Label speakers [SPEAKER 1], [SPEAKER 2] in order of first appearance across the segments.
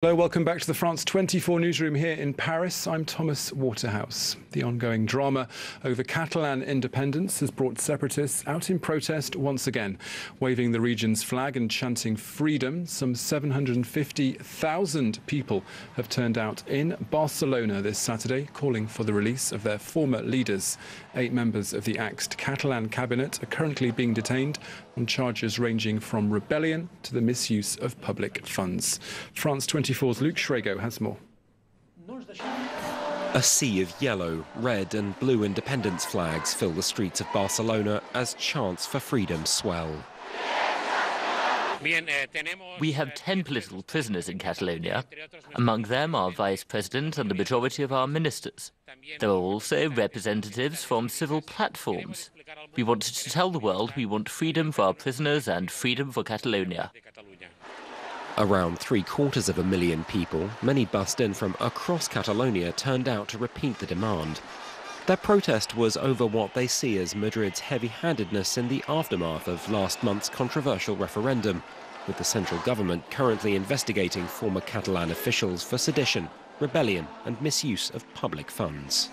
[SPEAKER 1] Hello, welcome back to the France 24 newsroom here in Paris. I'm Thomas Waterhouse. The ongoing drama over Catalan independence has brought separatists out in protest once again, waving the region's flag and chanting freedom. Some 750,000 people have turned out in Barcelona this Saturday, calling for the release of their former leaders. 8 members of the axed Catalan cabinet are currently being detained on charges ranging from rebellion to the misuse of public funds. France 24's Luke Shrego has more.
[SPEAKER 2] A sea of yellow, red and blue independence flags fill the streets of Barcelona as chants for freedom swell.
[SPEAKER 3] We have 10 political prisoners in Catalonia. Among them our vice president and the majority of our ministers. There are also representatives from civil platforms. We wanted to tell the world we want freedom for our prisoners and freedom for Catalonia.
[SPEAKER 2] Around 750,000 people, many bussed in from across Catalonia, turned out to repeat the demand. Their protest was over what they see as Madrid's heavy-handedness in the aftermath of last month's controversial referendum, with the central government currently investigating former Catalan officials for sedition, rebellion and misuse of public funds.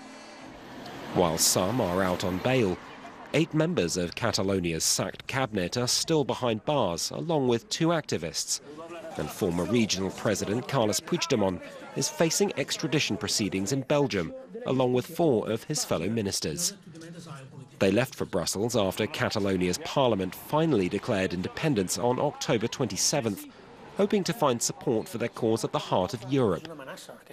[SPEAKER 2] While some are out on bail, 8 members of Catalonia's sacked cabinet are still behind bars, along with 2 activists. And former regional president Carles Puigdemont is facing extradition proceedings in Belgium, along with 4 of his fellow ministers. They left for Brussels after Catalonia's parliament finally declared independence on October 27th, hoping to find support for their cause at the heart of Europe.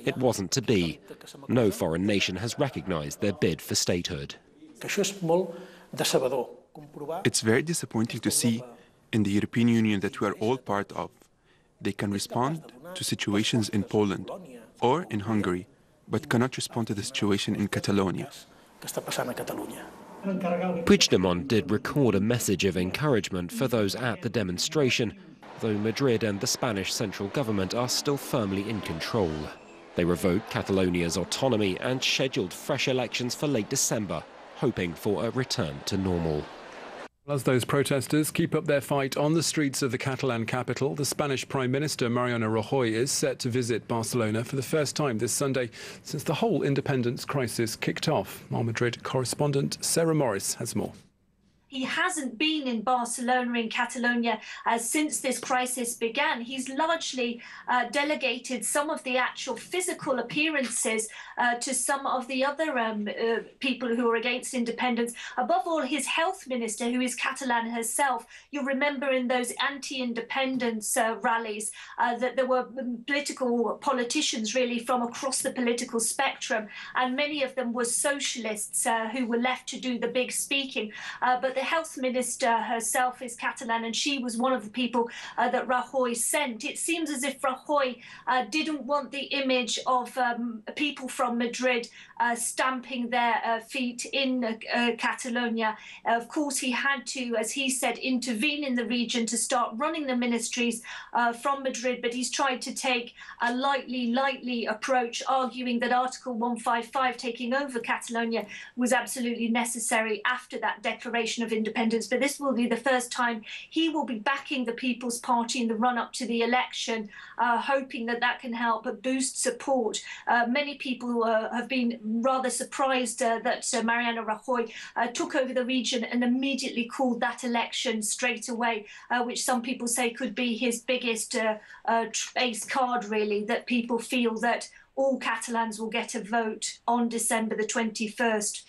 [SPEAKER 2] It wasn't to be. No foreign nation has recognized their bid for statehood.
[SPEAKER 4] It's very disappointing to see in the European Union that we are all part of. They can respond to situations in Poland or in Hungary, but cannot respond to the situation in Catalonia.
[SPEAKER 2] Puigdemont did record a message of encouragement for those at the demonstration, though Madrid and the Spanish central government are still firmly in control. They revoked Catalonia's autonomy and scheduled fresh elections for late December, hoping for a return to normal.
[SPEAKER 1] As those protesters keep up their fight on the streets of the Catalan capital, the Spanish Prime Minister Mariano Rajoy is set to visit Barcelona for the first time this Sunday since the whole independence crisis kicked off. Our Madrid correspondent Sarah Morris has more.
[SPEAKER 5] He hasn't been in Barcelona in Catalonia since this crisis began. He's largely delegated some of the actual physical appearances to some of the other people who are against independence. Above all, his health minister, who is Catalan herself. You'll remember in those anti-independence rallies that there were politicians really from across the political spectrum, and many of them were socialists who were left to do the big speaking. But the health minister herself is Catalan, and she was one of the people that Rajoy sent. It seems as if Rajoy didn't want the image of people from Madrid stamping their feet in Catalonia. Of course, he had to, as he said, intervene in the region to start running the ministries from Madrid, but he's tried to take a lightly approach, arguing that Article 155 taking over Catalonia was absolutely necessary after that declaration of independence. But this will be the first time he will be backing the People's Party in the run-up to the election, hoping that that can help boost support. Many people have been rather surprised that Mariano Rajoy took over the region and immediately called that election straight away, which some people say could be his biggest ace card, really, that people feel that all Catalans will get a vote on December the 21st.